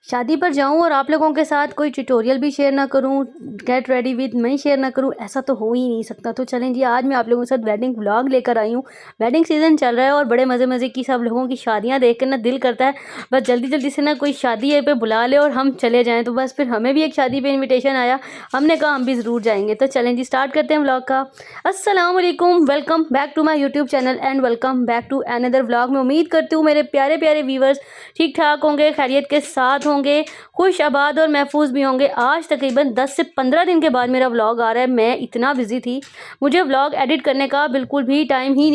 शादी पर जाऊँ और आप लोगों के साथ कोई ट्यूटोरियल भी शेयर ना करूँ, get ready with me share ना करूँ, ऐसा तो हो ही नहीं सकता। तो चलें जी, आज मैं आप लोगों के साथ वेडिंग व्लॉग लेकर आई हूँ। वेडिंग सीज़न चल रहा है और बड़े मज़े-मज़े की सब लोगों की शादियाँ देख कर ना दिल करता है बस जल्दी-जल्दी से ना कोई शादी है पे बुला ले और हम चले जाएँ। तो बस फिर हमें भी एक शादी पे इन्विटेशन आया, हमने कहा हम भी ज़रूर जाएँगे। तो चलें जी, स्टार्ट करते हैं व्लॉग का। अस्सलाम वालेकुम, welcome back to my YouTube channel and welcome back to another vlog. मैं उम्मीद करती हूँ मेरे प्यारे-प्यारे व्यूअर्स ठीक-ठाक होंगे, खैरियत के साथ होंगे, खुश आबाद और महफूज भी होंगे। आज तकरीबन 10 से 15 दिन के बाद मेरा व्लॉग आ रहा है। मैं इतना बिजी थी, मुझे व्लॉग एडिट करने का बिल्कुल भी टाइम ही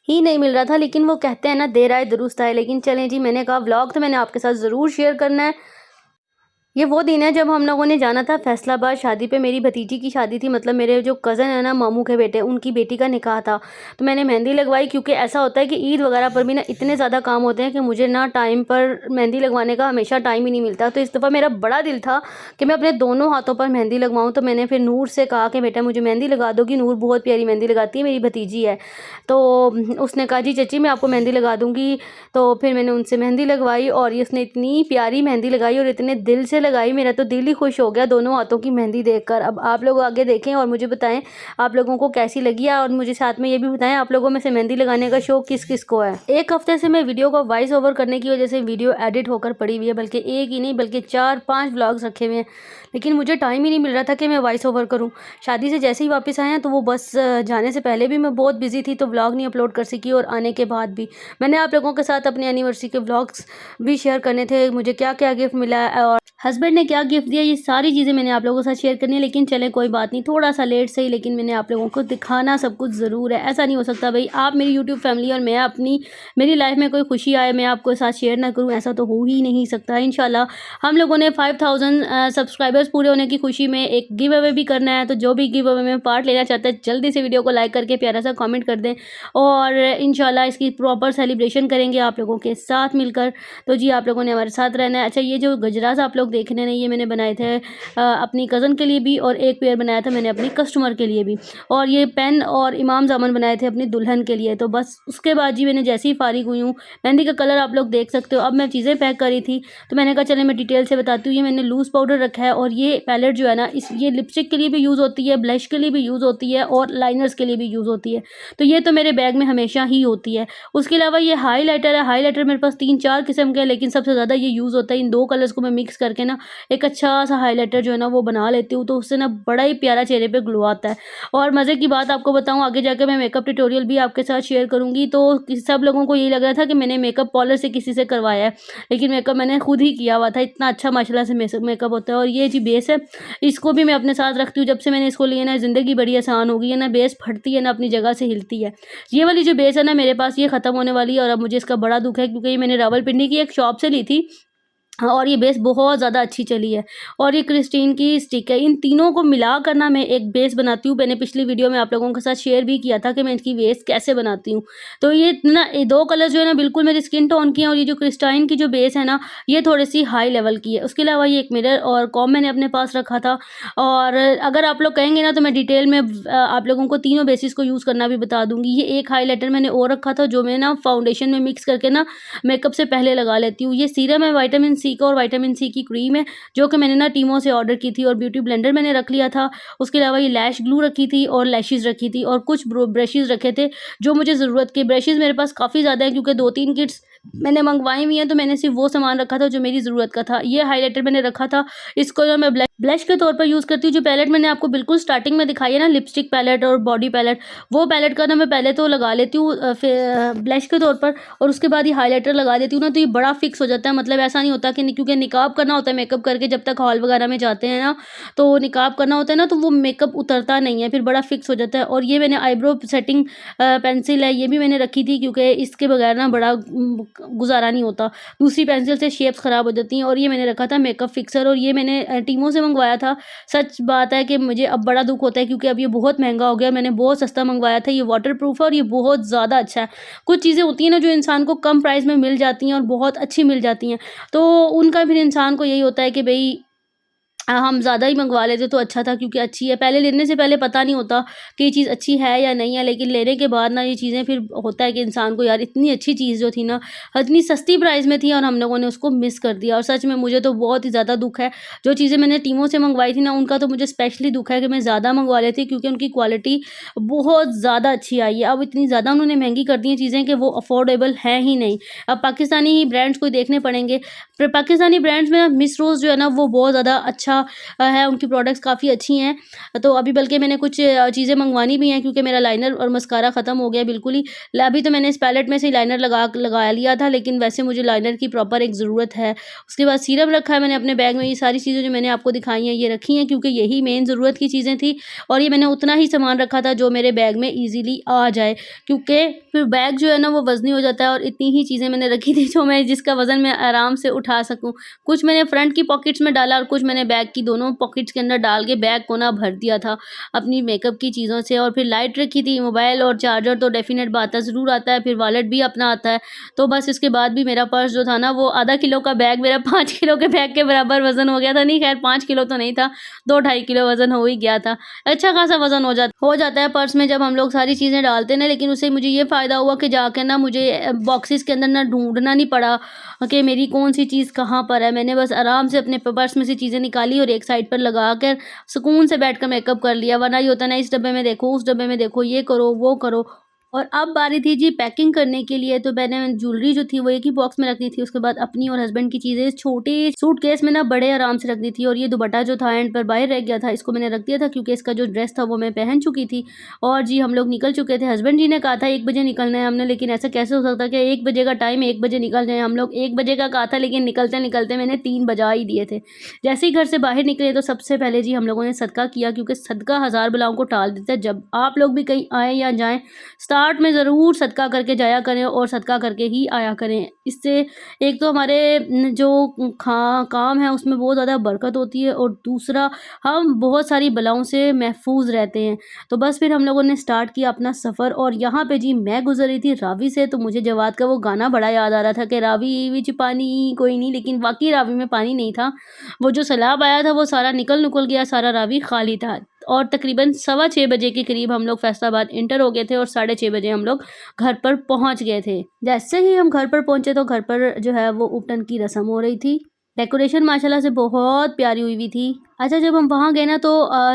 नहीं मिल रहा था। लेकिन वो कहते हैं ना, देर आए दुरुस्त आए। लेकिन चलें जी, मैंने कहा व्लॉग तो मैंने आपके साथ ज़रूर शेयर करना है। ये वो दिन है जब हम लोगों ने जाना था फैसलाबाद शादी पे। मेरी भतीजी की शादी थी, मतलब मेरे जो कज़न है ना, मामू के बेटे, उनकी बेटी का निकाह था। तो मैंने मेहंदी लगवाई, क्योंकि ऐसा होता है कि ईद वगैरह पर भी ना इतने ज़्यादा काम होते हैं कि मुझे ना टाइम पर मेहंदी लगवाने का हमेशा टाइम ही नहीं मिलता। तो इस दफ़ा मेरा बड़ा दिल था कि मैं अपने दोनों हाथों पर मेहंदी लगवाऊँ। तो मैंने फिर नूर से कहा कि बेटा मुझे मेहंदी लगा दोगी। नूर बहुत प्यारी मेहंदी लगाती है, मेरी भतीजी है। तो उसने कहा जी चाची मैं आपको मेहंदी लगा दूँगी। तो फिर मैंने उनसे मेहंदी लगवाई और ये उसने इतनी प्यारी मेहंदी लगाई और इतने दिल से लगाई, मेरा तो दिल ही खुश हो गया दोनों हाथों की मेहंदी देखकर। अब आप लोग आगे देखें और मुझे बताएं आप लोगों को कैसी लगी है, और मुझे साथ में ये भी बताएं आप लोगों में से मेहंदी लगाने का शौक किस किस को है। एक हफ्ते से मैं वीडियो को वॉइस ओवर करने की वजह से वीडियो एडिट होकर पड़ी हुई है, बल्कि एक ही नहीं बल्कि 4-5 व्लॉग्स रखे हुए हैं, लेकिन मुझे टाइम ही नहीं मिल रहा था कि मैं वॉइस ओवर करूं। शादी से जैसे ही वापस आए हैं, तो वो बस जाने से पहले भी मैं बहुत बिजी थी, तो व्लॉग नहीं अपलोड कर सकी, और आने के बाद भी मैंने आप लोगों के साथ अपनी एनिवर्सरी के व्लॉग्स भी शेयर करने थे, मुझे क्या क्या गिफ्ट मिला है और हस्बैंड ने क्या गिफ्ट दिया, ये सारी चीज़ें मैंने आप लोगों के साथ शेयर करनी है। लेकिन चलें कोई बात नहीं, थोड़ा सा लेट सही, लेकिन मैंने आप लोगों को दिखाना सब कुछ ज़रूर है। ऐसा नहीं हो सकता भाई, आप मेरी यूट्यूब फैमिली और मैं अपनी, मेरी लाइफ में कोई खुशी आए मैं आपको साथ शेयर ना करूँ, ऐसा तो हो ही नहीं सकता। इंशाल्लाह हम लोगों ने 5000 सब्सक्राइबर्स पूरे होने की खुशी में एक गिव अवे भी करना है। तो जो भी गिव अवे में पार्ट लेना चाहता है, जल्दी से वीडियो को लाइक करके प्यारा सा कमेंट कर दें, और इंशाल्लाह इसकी प्रॉपर सेलिब्रेशन करेंगे आप लोगों के साथ मिलकर। तो जी आप लोगों ने हमारे साथ रहना है। अच्छा, ये जो गजरास आप लोग देख रहे हैं, ये मैंने बनाए थे अपनी कज़न के लिए भी, और एक पेयर बनाया था मैंने अपनी कस्टमर के लिए भी, और ये पेन और इमाम जामन बनाए थे अपनी दुल्हन के लिए। तो बस उसके बाद जी मैंने जैसे ही फारिग हुई हूँ, मेहंदी का कलर आप लोग देख सकते हो। अब मैं चीज़ें पैक करी थी, तो मैंने कहा चले मैं डिटेल से बताती हूँ। ये मैंने लूज़ पाउडर रखा है, और ये पैलेट जो है ना, ये लिपस्टिक के लिए भी यूज़ होती है, ब्लश के लिए भी यूज़ होती है, और लाइनर्स के लिए भी यूज़ होती है। तो ये तो मेरे बैग में हमेशा ही होती है। उसके अलावा ये हाईलाइटर है, हाईलाइटर मेरे पास 3-4 किस्म के हैं, लेकिन सबसे ज़्यादा ये यूज़ होता है। इन 2 कलर्स को मैं मिक्स करके ना एक अच्छा सा हाईलाइटर जो है ना वो बना लेती हूँ, तो उससे ना बड़ा ही प्यारा चेहरे पे ग्लो आता है। और मज़े की बात आपको बताऊँ, आगे जाके मैं मेकअप ट्यूटोरियल भी आपके साथ शेयर करूँगी। तो सब लोगों को यही लग रहा था कि मैंने मेकअप पार्लर से किसी से करवाया है, लेकिन मेकअप मैंने खुद ही किया हुआ था। इतना अच्छा माशाल्लाह से मेकअप होता है। और ये जी बेस है, इसको भी मैं अपने साथ रखती हूँ। जब से मैंने इसको लिया ना, ज़िंदगी बड़ी आसान हो गई है ना, बेस फटती है ना अपनी जगह से हिलती है। ये वाली जो बेस है ना मेरे पास, ये ख़त्म होने वाली है, और अब मुझे इसका बड़ा दुःख है, क्योंकि ये मैंने रावलपिंडी की एक शॉप से ली थी। हाँ, और ये बेस बहुत ज़्यादा अच्छी चली है। और ये क्रिस्टीन की स्टिक है। इन तीनों को मिला कर ना मैं एक बेस बनाती हूँ। मैंने पिछली वीडियो में आप लोगों के साथ शेयर भी किया था कि मैं इसकी बेस कैसे बनाती हूँ। तो ये ना ये 2 कलर जो है ना बिल्कुल मेरी स्किन टोन की हैं, और ये जो क्रिस्टाइन की जो बेस है ना, ये थोड़ी-सी हाई लेवल की है। उसके अलावा ये एक मिरर और कॉम्ब मैंने अपने पास रखा था। और अगर आप लोग कहेंगे ना, तो मैं डिटेल में आप लोगों को तीनों बेसिस को यूज़ करना भी बता दूँगी। ये एक हाइलाइटर मैंने और रखा था, जो मैं ना फाउंडेशन में मिक्स करके ना मेकअप से पहले लगा लेती हूँ। ये सीरम है विटामिन सी का, और विटामिन सी की क्रीम है, जो कि मैंने ना टीमो से ऑर्डर की थी, और ब्यूटी ब्लेंडर मैंने रख लिया था। उसके अलावा ये लैश ग्लू रखी थी, और लैशेज़ रखी थी, और कुछ ब्रशेज़ रखे थे जो मुझे ज़रूरत के। ब्रशेज़ मेरे पास काफ़ी ज़्यादा है, क्योंकि 2-3 किट्स मैंने मंगवाई हुई हैं, तो मैंने सिर्फ़ वो सामान रखा था जो मेरी ज़रूरत का था। ये हाइलाइटर मैंने रखा था, इसको ना मैं ब्लश के तौर पर यूज़ करती हूँ। जो पैलेट मैंने आपको बिल्कुल स्टार्टिंग में दिखाई है ना, लिपस्टिक पैलेट और बॉडी पैलेट, वो पैलेट का ना मैं पहले तो लगा लेती हूँ फिर ब्लश के तौर पर, और उसके बाद ये हाइलाइटर लगा देती हूँ ना, तो ये बड़ा फिक्स हो जाता है। मतलब ऐसा नहीं होता कि क्योंकि निकाब करना होता है मेकअप करके, जब तक हॉल वगैरह में जाते हैं ना, तो निकाब करना होता है ना, तो वो मेकअप उतरता नहीं है, फिर बड़ा फिक्स हो जाता है। और ये मैंने आईब्रो सेटिंग पेंसिल है, ये भी मैंने रखी थी, क्योंकि इसके बगैर ना बड़ा गुजारा नहीं होता, दूसरी पेंसिल से शेप्स ख़राब हो जाती हैं। और ये मैंने रखा था मेकअप फिक्सर, और ये मैंने टीमो से मंगवाया था। सच बात है कि मुझे अब बड़ा दुःख होता है, क्योंकि अब ये बहुत महंगा हो गया। मैंने बहुत सस्ता मंगवाया था। ये वाटरप्रूफ है, और ये बहुत ज़्यादा अच्छा है। कुछ चीज़ें होती हैं ना जो इंसान को कम प्राइस में मिल जाती हैं और बहुत अच्छी मिल जाती हैं, तो उनका फिर इंसान को यही होता है कि भई हम ज़्यादा ही मंगवा लेते तो अच्छा था, क्योंकि अच्छी है। पहले लेने से पहले पता नहीं होता कि ये चीज़ अच्छी है या नहीं है, लेकिन लेने के बाद ना ये चीज़ें फिर होता है कि इंसान को यार इतनी अच्छी चीज़ जो थी ना, इतनी सस्ती प्राइस में थी और हम लोगों ने उसको मिस कर दिया। और सच में मुझे तो बहुत ही ज़्यादा दुःख है। जो चीज़ें मैंने टीमो से मंगवाई थी ना, उनका तो मुझे स्पेशली दुःख है कि मैं ज़्यादा मंगवा लेती, क्योंकि उनकी क्वालिटी बहुत ज़्यादा अच्छी आई है। अब इतनी ज़्यादा उन्होंने महँगी कर दी हैं चीज़ें कि वो अफोर्डेबल हैं ही नहीं। अब पाकिस्तानी ही ब्रांड्स कोई देखने पड़ेंगे। फिर पाकिस्तानी ब्रांड्स में मिस रोज़ जो है ना, वो बहुत ज़्यादा अच्छा है, उनकी प्रोडक्ट्स काफ़ी अच्छी हैं। तो अभी बल्कि मैंने कुछ चीज़ें मंगवानी भी हैं, क्योंकि मेरा लाइनर और मस्कारा ख़त्म हो गया बिल्कुल ही। अभी तो मैंने इस पैलेट में से लाइनर लगा लिया था, लेकिन वैसे मुझे लाइनर की प्रॉपर एक ज़रूरत है। उसके बाद सीरम रखा है मैंने अपने बैग में। ये सारी चीज़ें जो मैंने आपको दिखाई हैं, ये रखी हैं क्योंकि यही मेन ज़रूरत की चीज़ें थी, और ये मैंने उतना ही सामान रखा था जो मेरे बैग में ईज़िली आ जाए, क्योंकि फिर बैग जो है ना वो वज़नी हो जाता है। और इतनी ही चीज़ें मैंने रखी थी जो मैं जिसका वज़न मैं आराम से उठा सकूँ। कुछ मैंने फ्रंट की पॉकेट्स में डाला और कुछ मैंने बैग की दोनों पॉकेट्स के अंदर डाल के बैग को ना भर दिया था अपनी मेकअप की चीज़ों से। और फिर लाइट रखी थी, मोबाइल और चार्जर तो डेफ़िनेट बात है, ज़रूर आता है, फिर वॉलेट भी अपना आता है। तो बस इसके बाद भी मेरा पर्स जो था ना, वो आधा किलो का बैग मेरा 5 किलो के बैग के बराबर वज़न हो गया था। नहीं खैर 5 किलो तो नहीं था, 2 ढाई किलो वज़न हो ही गया था। अच्छा खासा वज़न हो जाता है पर्स में जब हम लोग सारी चीज़ें डालते हैं ना। लेकिन उससे मुझे ये फ़ायदा हुआ कि जाके ना मुझे बॉक्सेस के अंदर ना ढूँढना नहीं पड़ा कि मेरी कौन-सी चीज़ कहाँ पर है। मैंने बस आराम से अपने पर्स में से चीज़ें निकाली और एक साइड पर लगा कर सुकून से बैठकर मेकअप कर लिया। वरना ये होता है ना, इस डब्बे में देखो, उस डब्बे में देखो, ये करो, वो करो। और अब बारी थी जी पैकिंग करने के लिए, तो मैंने ज्वेलरी जो थी वो एक ही बॉक्स में रख दी थी। उसके बाद अपनी और हस्बैंड की चीज़ें छोटे सूटकेस में ना बड़े आराम से रख दी थी। और ये दुपट्टा जो था एंड पर बाहर रह गया था, इसको मैंने रख दिया था क्योंकि इसका जो ड्रेस था वो मैं पहन चुकी थी। और जी हम लोग निकल चुके थे। हस्बैंड जी ने कहा था 1 बजे निकलना है हमने, लेकिन ऐसा कैसे हो सकता है कि 1 बजे का टाइम 1 बजे निकल जाए। हम लोग 1 बजे का कहा था, लेकिन निकलते-निकलते मैंने 3 बजा ही दिए थे। जैसे ही घर से बाहर निकले तो सबसे पहले जी हम लोगों ने सदका किया, क्योंकि सदका हज़ार बलाओं को टाल देता है। जब आप लोग भी कहीं आएँ या जाएँ, स्टार्ट में ज़रूर सदका करके जाया करें और सदका करके ही आया करें। इससे एक तो हमारे जो काम है उसमें बहुत ज़्यादा बरकत होती है, और दूसरा हम बहुत सारी बलाओं से महफूज रहते हैं। तो बस फिर हम लोगों ने स्टार्ट किया अपना सफ़र। और यहाँ पे जी मैं गुज़र रही थी रावी से, तो मुझे जवाद का वो गाना बड़ा याद आ रहा था कि रावी विच पानी कोई नहीं, लेकिन वाक़ई रावी में पानी नहीं था। वो जो सैलाब आया था वो सारा निकल गया, सारा रावी खाली था। और तकरीबन 6:15 बजे के करीब हम लोग फैसलाबाद एंटर हो गए थे और 6:30 बजे हम लोग घर पर पहुँच गए थे। जैसे ही हम घर पर पहुँचे तो घर पर जो है वो उपटन की रस्म हो रही थी। डेकोरेशन माशाल्लाह से बहुत प्यारी हुई थी। अच्छा, जब हम वहाँ गए ना तो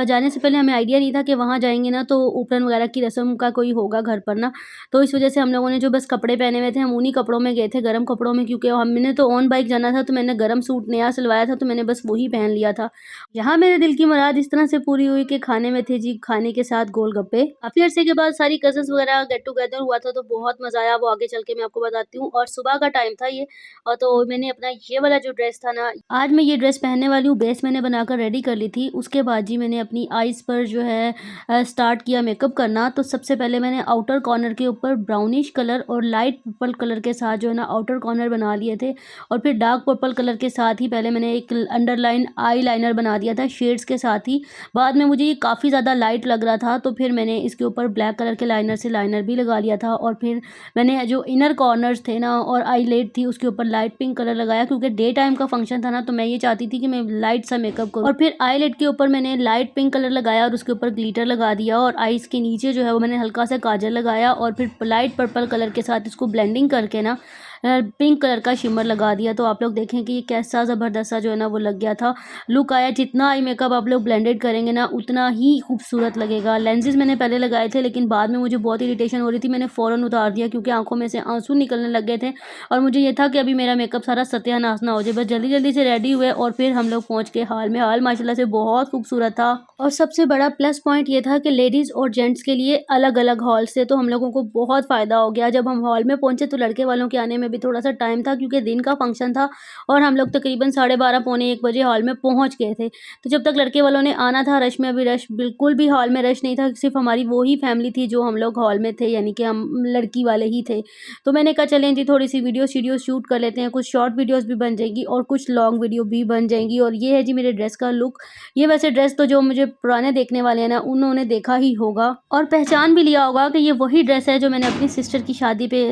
जाने से पहले हमें आइडिया नहीं था कि वहाँ जाएँगे ना तो उपनयन वगैरह की रस्म का कोई होगा घर पर ना। तो इस वज़ह से हम लोगों ने जो बस कपड़े पहने हुए थे, हम उन्हीं कपड़ों में गए थे, गर्म कपड़ों में, क्योंकि हमने तो ऑन बाइक जाना था। तो मैंने गर्म सूट नया सिलवाया था, तो मैंने बस वही पहन लिया था। यहाँ मेरे दिल की मुराद इस तरह से पूरी हुई कि खाने में थे जी, खाने के साथ गोलगप्पे। काफ़ी अरसे के बाद सारी कज़िन्स वगैरह गेट टुगेदर हुआ था, तो बहुत मज़ा आया। वो आगे चल के मैं आपको बताती हूँ। और सुबह का टाइम था ये। और तो मैंने अपना ये वाला जो ड्रेस था ना, आज मैं ये ड्रेस पहनने वाली हूँ, बेस मैंने बनाकर रेडी कर ली थी। उसके बाद जी मैंने अपनी आईज़ पर जो है स्टार्ट किया मेकअप करना। तो सबसे पहले मैंने आउटर कॉर्नर के ऊपर ब्राउनिश कलर और लाइट पर्पल कलर के साथ जो है ना आउटर कॉर्नर बना लिए थे। और फिर डार्क पर्पल कलर के साथ ही पहले मैंने एक अंडरलाइन आई लाइनर बना दिया था शेड्स के साथ ही। बाद में मुझे ये काफ़ी ज़्यादा लाइट लग रहा था, तो फिर मैंने इसके ऊपर ब्लैक कलर के लाइनर से लाइनर भी लगा लिया था। और फिर मैंने जो इनर कॉर्नर्स थे ना और आईलेट थी, उसके ऊपर लाइट पिंक कलर लगाया, क्योंकि डे टाइम का फंक्शन था ना, तो मैं ये चाहती थी कि मैं लाइट सा मेकअप करूँ। और फिर आईलेट के ऊपर मैंने लाइट पिंक कलर लगाया और उसके ऊपर ग्लिटर लगा दिया। और आईज के नीचे जो है वो मैंने हल्का सा काजल लगाया और फिर लाइट पर्पल कलर के साथ इसको ब्लेंडिंग करके ना पिंक कलर का शिमर लगा दिया। तो आप लोग देखें कि ये कैसा ज़बरदस्त सा जो है ना वो लग गया था, लुक आया। जितना आई मेकअप आप लोग ब्लेंडेड करेंगे ना, उतना ही खूबसूरत लगेगा। लेंसेज मैंने पहले लगाए थे, लेकिन बाद में मुझे बहुत इरिटेशन हो रही थी, मैंने फ़ौरन उतार दिया, क्योंकि आंखों में से आंसू निकलने लग गए थे। और मुझे ये था कि अभी मेरा मेकअप सारा सत्यानाश ना हो जाए। बस जल्दी जल्दी से रेडी हुए और फिर हम लोग पहुँच के हाल में। हाल माशाल्लाह से बहुत खूबसूरत था। और सबसे बड़ा प्लस पॉइंट ये था कि लेडीज़ और जेंट्स के लिए अलग अलग हॉल से, तो हम लोगों को बहुत फ़ायदा हो गया। जब हम हॉल में पहुँचे तो लड़के वालों के आने में भी थोड़ा सा टाइम था, क्योंकि दिन का फंक्शन था। और हम लोग तकरीबन 12:30 पौने 1 बजे हॉल में पहुँच गए थे। तो जब तक लड़के वालों ने आना था, रश में अभी रश बिल्कुल भी हॉल में रश नहीं था। सिर्फ हमारी वो ही फैमिली थी जो हम लोग हॉल में थे, यानी कि हम लड़की वाले ही थे। तो मैंने कहा चलें जी थोड़ी सी वीडियो शूट कर लेते हैं, कुछ शॉर्ट वीडियोस भी बन जाएंगी और कुछ लॉन्ग वीडियो भी बन जाएंगी। और ये है जी मेरे ड्रेस का लुक। ये वैसे ड्रेस तो जो मुझे पुराने देखने वाले हैं ना, उन्होंने देखा ही होगा और पहचान भी लिया होगा कि ये वही ड्रेस है जो मैंने अपनी सिस्टर की शादी पे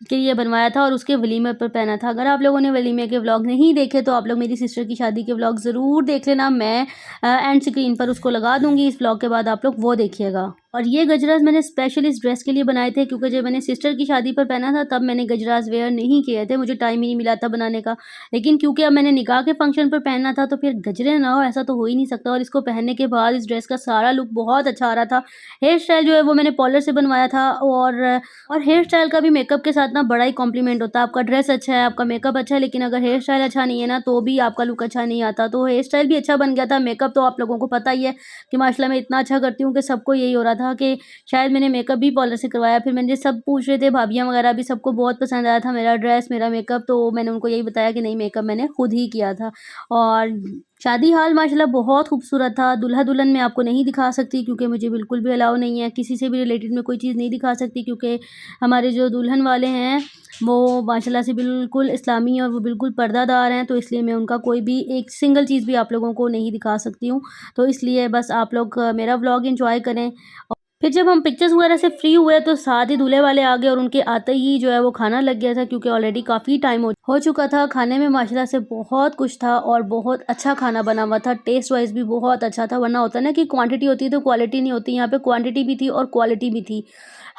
के लिए बनवाया था। और उसके उसके वलीमे पर पहना था। अगर आप लोगों ने वलीमे के व्लॉग नहीं देखे तो आप लोग मेरी सिस्टर की शादी के व्लॉग ज़रूर देख लेना। मैं एंड स्क्रीन पर उसको लगा दूँगी इस व्लॉग के बाद, आप लोग वो देखिएगा। और ये गजरास मैंने स्पेशल इस ड्रेस के लिए बनाए थे क्योंकि जब मैंने सिस्टर की शादी पर पहना था तब मैंने गजरास वेयर नहीं किए थे, मुझे टाइम ही नहीं मिला था बनाने का। लेकिन क्योंकि अब मैंने निकाह के फंक्शन पर पहनना था तो फिर गजरे ना हो ऐसा तो हो ही नहीं सकता। और इसको पहनने के बाद इस ड्रेस का सारा लुक बहुत अच्छा आ रहा था। हेयर स्टाइल जो है वो मैंने पार्लर से बनवाया था। और हेयर स्टाइल का भी मेकअप के साथ ना बड़ा ही कॉम्प्लीमेंट होता है। आपका ड्रेस अच्छा है, आपका मेकअप अच्छा है, लेकिन अगर हेयर स्टाइल अच्छा नहीं है ना तो भी आपका लुक अच्छा नहीं आता। तो हेयर स्टाइल भी अच्छा बन गया था। मेकअप तो आप लोगों को पता ही है कि माशाल्लाह मैं इतना अच्छा करती हूँ कि सबको यही हो रहा था कि शायद मैंने मेकअप भी पार्लर से करवाया। फिर मुझे सब पूछ रहे थे, भाभियाँ वगैरह भी, सबको बहुत पसंद आया था मेरा ड्रेस, मेरा मेकअप। तो मैंने उनको यही बताया कि नहीं, मेकअप मैंने खुद ही किया था। और शादी हाल माशाल्लाह बहुत खूबसूरत था। दूल्हा-दुल्हन मैं आपको नहीं दिखा सकती क्योंकि मुझे बिल्कुल भी अलाउ नहीं है, किसी से भी रिलेटेड मैं कोई चीज़ नहीं दिखा सकती क्योंकि हमारे जो दुल्हन वाले हैं वो माशाल्लाह से बिल्कुल इस्लामी हैं और वो बिल्कुल पर्दादार हैं। तो इसलिए मैं उनका कोई भी एक सिंगल चीज़ भी आप लोगों को नहीं दिखा सकती हूँ। तो इसलिए बस आप लोग मेरा व्लॉग एन्जॉय करें। फिर जब हम पिक्चर्स वगैरह से फ्री हुए तो साथ ही दूल्हे वाले आ गए और उनके आते ही जो है वो खाना लग गया था क्योंकि ऑलरेडी काफ़ी टाइम हो चुका था। खाने में माशाल्लाह से बहुत कुछ था और बहुत अच्छा खाना बना हुआ था, टेस्ट वाइज भी बहुत अच्छा था। वरना होता है ना कि क्वांटिटी होती है तो क्वालिटी नहीं होती, यहाँ पे क्वांटिटी भी थी और क्वालिटी भी थी।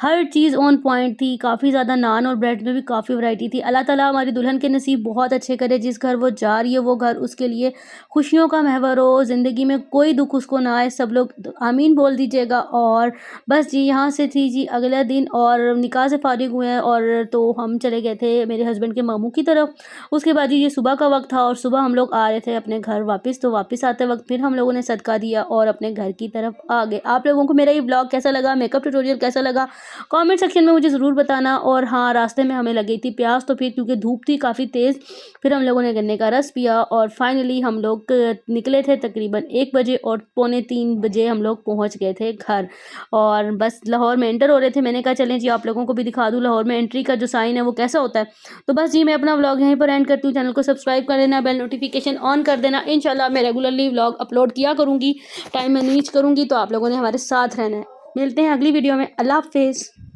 हर चीज़ ऑन पॉइंट थी। काफ़ी ज़्यादा नान और ब्रेड में भी काफ़ी वैरायटी थी। अल्लाह ताला हमारी दुल्हन के नसीब बहुत अच्छे करे, जिस घर वो जा रही है वो घर उसके लिए खुशियों का महवर हो, ज़िंदगी में कोई दुख उसको ना आए। सब लोग आमीन बोल दीजिएगा। और बस जी, यहाँ से थी जी अगला दिन और निकाह से फ़ारिग हुए हैं और तो हम चले गए थे मेरे हस्बैंड के मामू की तरफ। उसके बाद जी ये सुबह का वक्त था और सुबह हम लोग आ रहे थे अपने घर वापस। तो वापस आते वक्त फिर हम लोगों ने सदका दिया और अपने घर की तरफ आ गए। आप लोगों को मेरा ये व्लॉग कैसा लगा, मेकअप ट्यूटोरियल कैसा लगा, कमेंट सेक्शन में मुझे ज़रूर बताना। और हाँ, रास्ते में हमें लगी थी प्यास, तो फिर क्योंकि धूप थी काफ़ी तेज़, फिर हम लोगों ने गन्ने का रस पिया और फाइनली हम लोग निकले थे तकरीबन 1 बजे और पौने 3 बजे हम लोग पहुँच गए थे घर। और बस लाहौर में एंटर हो रहे थे। मैंने कहा चलें जी आप लोगों को भी दिखा दूँ लाहौर में एंट्री का जो साइन है वो कैसा होता है। तो बस जी मैं अपना व्लॉग यहीं पर एंड करती हूँ। चैनल को सब्सक्राइब कर देना, बेल नोटिफिकेशन ऑन कर देना। इंशाल्लाह मैं रेगुलरली व्लॉग अपलोड किया करूँगी, टाइम मैनेज करूँगी, तो आप लोगों ने हमारे साथ रहना है। मिलते हैं अगली वीडियो में। अल्लाह हाफ़िज़।